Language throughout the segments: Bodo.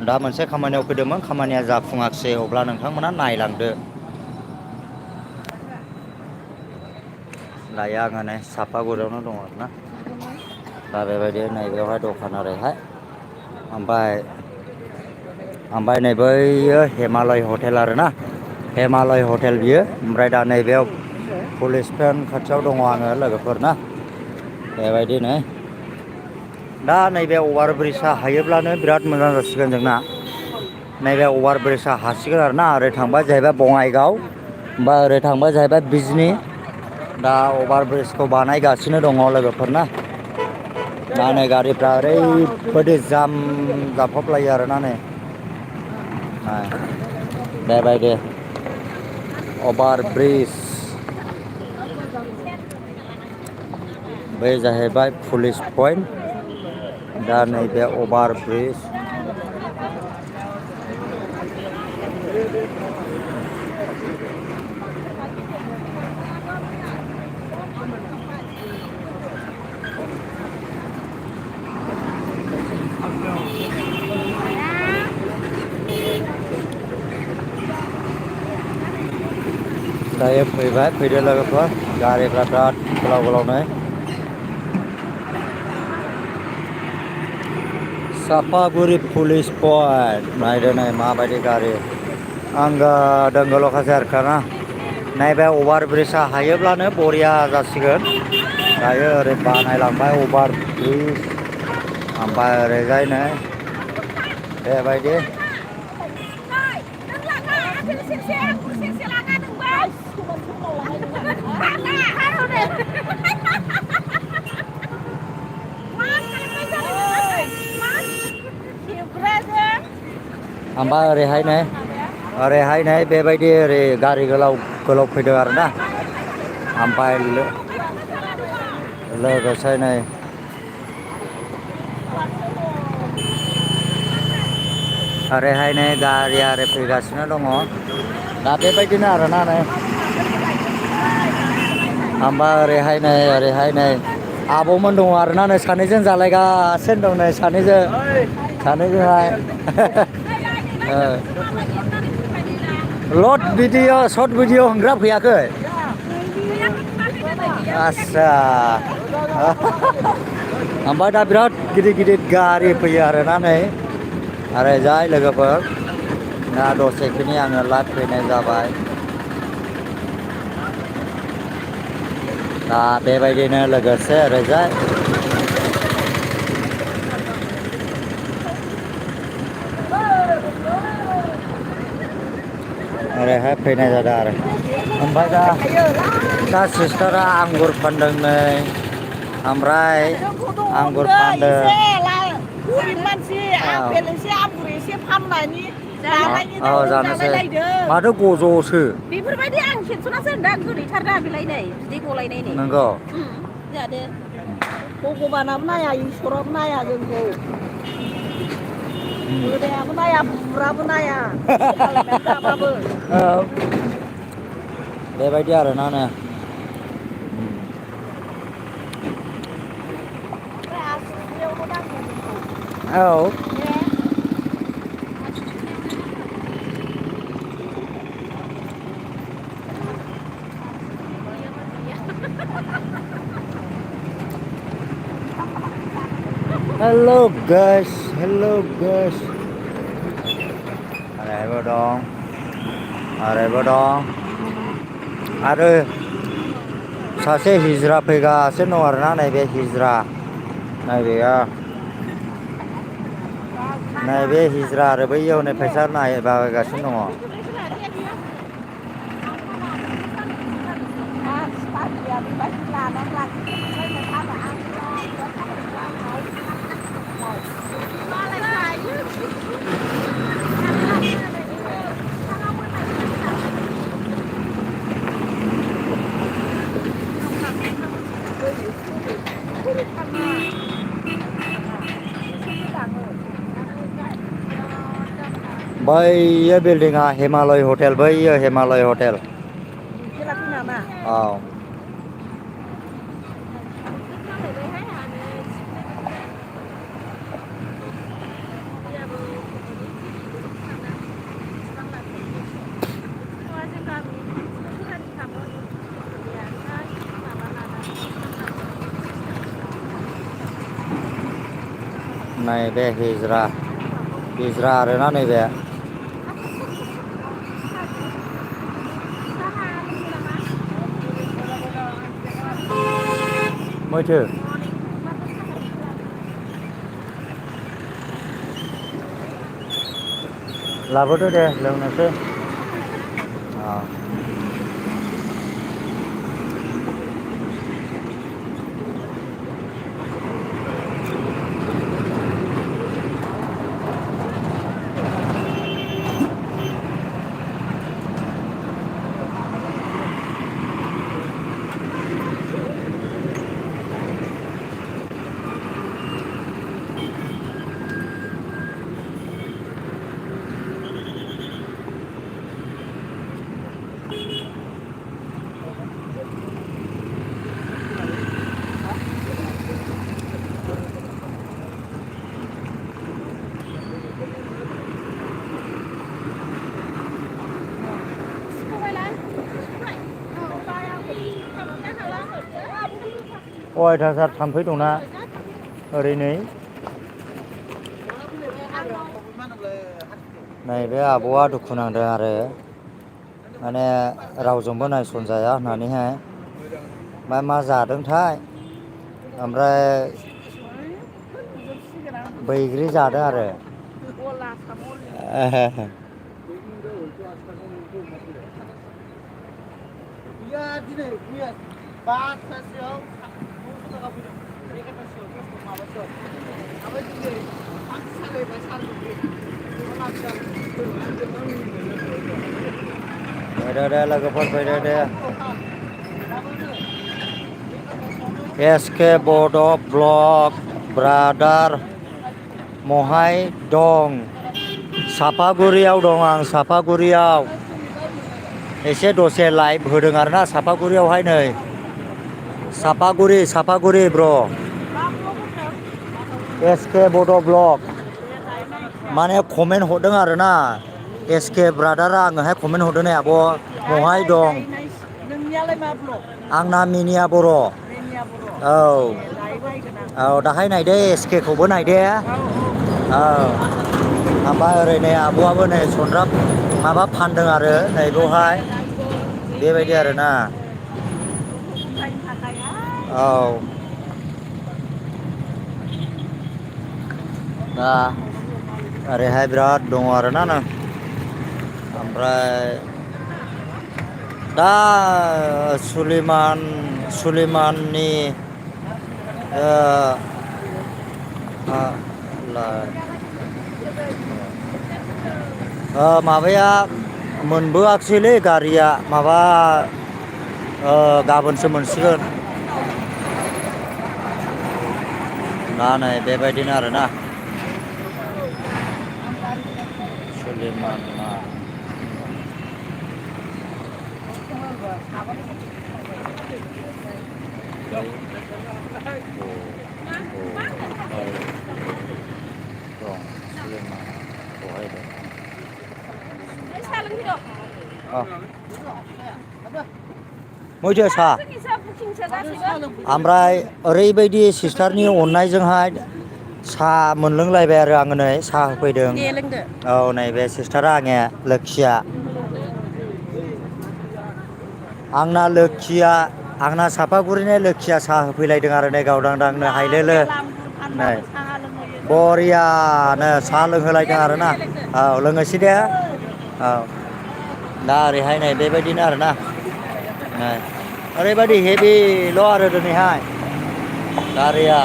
दा मोनसे खामानियाव फैदोंमोन खामानिया जाफुङाखिसै अब्ला नोंथांमोना नायलांदो। दायो आङो नै सापागुरियावनो दङ आरोना। दा बेबायदि नैबेयावहाय दखान ओरैहाय ओमफ्राय नै बैयो हिमालय हटेल आरोना। हिमालय हटेल बियो ओमफ्राय दा नैबेयाव पुलिस स्टेसन खाथियाव दङ आङो लोगोफोर ना बेबायदिनो दा नैबे अभार ब्रिजआ हायोब्लानो बिराद मोजां जासिगोन जोंना। नैबे अभार ब्रिजआ हासिगोन आरोना ओरै थांबाय जाहैबाय बङाइगाव बा ओरै थांबाय जाहैबाय बिजनि दा अभार ब्रिजखौ बानायगासिनो दङ लोगोफोरना। दा नै गारिफ्रा ओरैबायदि जाम जाफबलायो आरोना नै। बेबायदि अभार ब्रिज बे जाहैबाय पुलिस पइन्ट दा नैबे अभार ब्रिज दायो फैबाय फैदो लोगोफोर गारिफ्रा बिराद गोलाव गोलावनो सापागुरि पुलिस पइन्ट नायदो नै माबायदि गारि आंगो दोंगोल'खासै आरोना। नैबे अभार ब्रिजआ हायोब्लानो बरिया जासिगोन। दायो ओरै बानायलांबाय अभार ब्रिज ओमफ्राय ओरैजायनो बेबायदि ओमफ्राय ओरैहाय नै बेबायदि ओरै गारि गोलाव गोलाव फैदों आरोना। ओमफ्राय लोगोसे नै ओरैहाय नै गारिया ओरै फैगासिनो दङ दा बेबायदिनो आरोना नै ओरैहाय नै आब'मोन दङ आरोना नै सानैजों जालायगासिनो दं नै सानैजोंहाय लड भिडिअ सर्ट भिडिअ हंग्रा फैयाखै आस्सा ओमफ्राय दा बिराद गिदिर गिदिर गारि फैयो आरोना नै ओरैजाय लोगोफोर दा दसेखिनि आङो लाइभ फैनाय जाबाय। दा बेबायदिनो लोगोसे ओरैजाय ओरैहाय फैनाय जादों आरो ओमफ्राय दा सिस्टारा आंगुर फानदों नै ओमफ्राय आंगुर फानदों गरिब मानसि आपेल एसे आंगुर एसे फाननायनि औ जानोसै माथो गज'सो बेफोरबायदि आं खेबस'नासो होनदों आं गोदैथार दा बेलायनाय बिदै गलायनाय नंगौ जादो भगबानाबो नाया इसोराबो नाया जोंखौ मोदायाबो नाया बुराबो नाया जाबाबो औ बेबायदि आरोना नो औ हेल' गाइस ओरैहायबो दं ओरैबो दं आरो सासे हिज्रा फैगासिनो दं आरोना नैबे हिज्रा नैबेयो नैबे हिज्रा आरो बैयाव नै फैसा नायगासिनो दङ बैयो बिल्डिंआ हिमालय हटेल बैयो हिमालय हटेल औ नैबे हिजरा आरोना नैबे मैथो लाबोदो दे लोंनोसै अयथासार थाम्फै दंना ओरै नै नैबे आब'आ दुखु नांदों आरो माने रावजोंबो नायसनजाया होननानैहाय मा जादोंथाय ओमफ्राय बैग्रि जादों आरो फैदो दे लोगोफोर फैदो दे एसके बड' ब्लग ब्रादार महाय दं सापागुरियाव दं आं सापागुरियाव एसे दसे लाइभ होदों आरोना सापागुरियावहाय नै सापागुरि ब्र एसके बड' ब्लग माने कमेन्ट हरदों आरोना एसके ब्रादारा आंनोहाय कमेन्ट हरदों नै आब' बहाय दं आंना मिनिया बर' औ दाहाय नायदो एसके खौबो नायदे औ ओमफ्राय ओरै नै आब'आबो नै सनद्राब माबा फानदों आरो नै बेवहाय बेबायदि आरोना औ दा ओरैहाय बिराद दङ आरोना नों ओमफ्राय दा सुलिमाननि माबाया मोनबोआखिसैलै गारिया माबा गाबोनसो मोनसिगोन दा नै बेबायदिनो आरोना सुलिमाना मैथो सा ओमफ्राय ओरैबायदि सिस्टारनि अननायजोंहाय साहा मोनलोंलायबाय आरो आङो नै साहा होफैदों औ नैबे सिस्टारा आंनिया लोक्षिया आंना सापागुरिनि लोक्षिया साहा होफैलायदों आरो नै गावदांनो हायलोलो नै बरियानो साहा लोंहोलायदों आरोना औ लोंनोसै दे औ दा ओरैहाय नै बेबायदिनो आरोना नै ओरैबायदि हेभिल' आरो दिनैहाय गारिया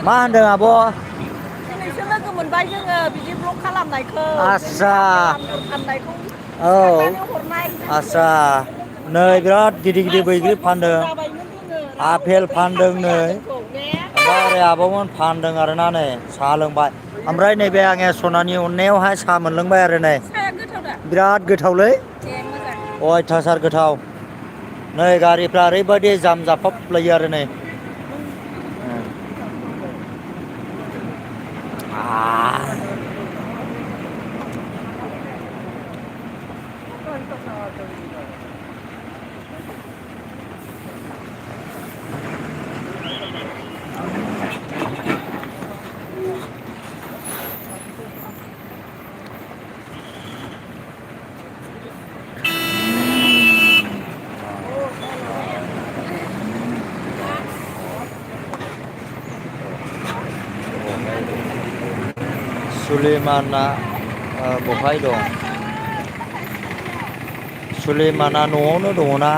मा होनदों आब' दिनैसो लोगो मोनबाय जोङो बिदि ब्लग खालामनायखौ आस्सा औ हरनाय आस्सा नै बिराद गिदिर बैग्रि फानदों आफेल फानदों नै ओमफ्राय ओरै आब'मोन फानदों आरोना नै साहा लोंबाय ओमफ्राय नैबे आंनि सनानि अननायावहाय साहा मोनलोंबाय आरो नै बिराद गोथावलै अयथासार गोथाव नै गारिफ्रा ओरैबायदि जाम जाफबलायो आरो नै सुलेमाना बहाय दं सुलेमाना न'आवनो दङ ना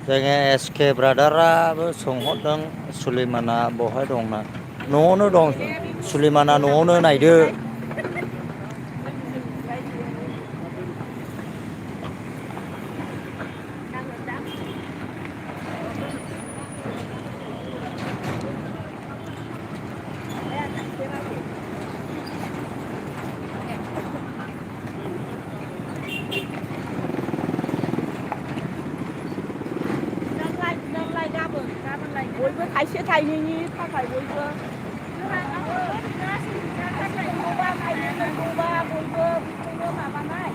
जोङो एसके ब्रादाराबो सोंहरदों सुलेमाना बहाय दं ना न'आवनो दं सुलेमाना न'आवनो नायदो बयबो थाइसे थाइनैनि थाखाय बयबो गायनांगौबा बयबो बिदिनो माबानाय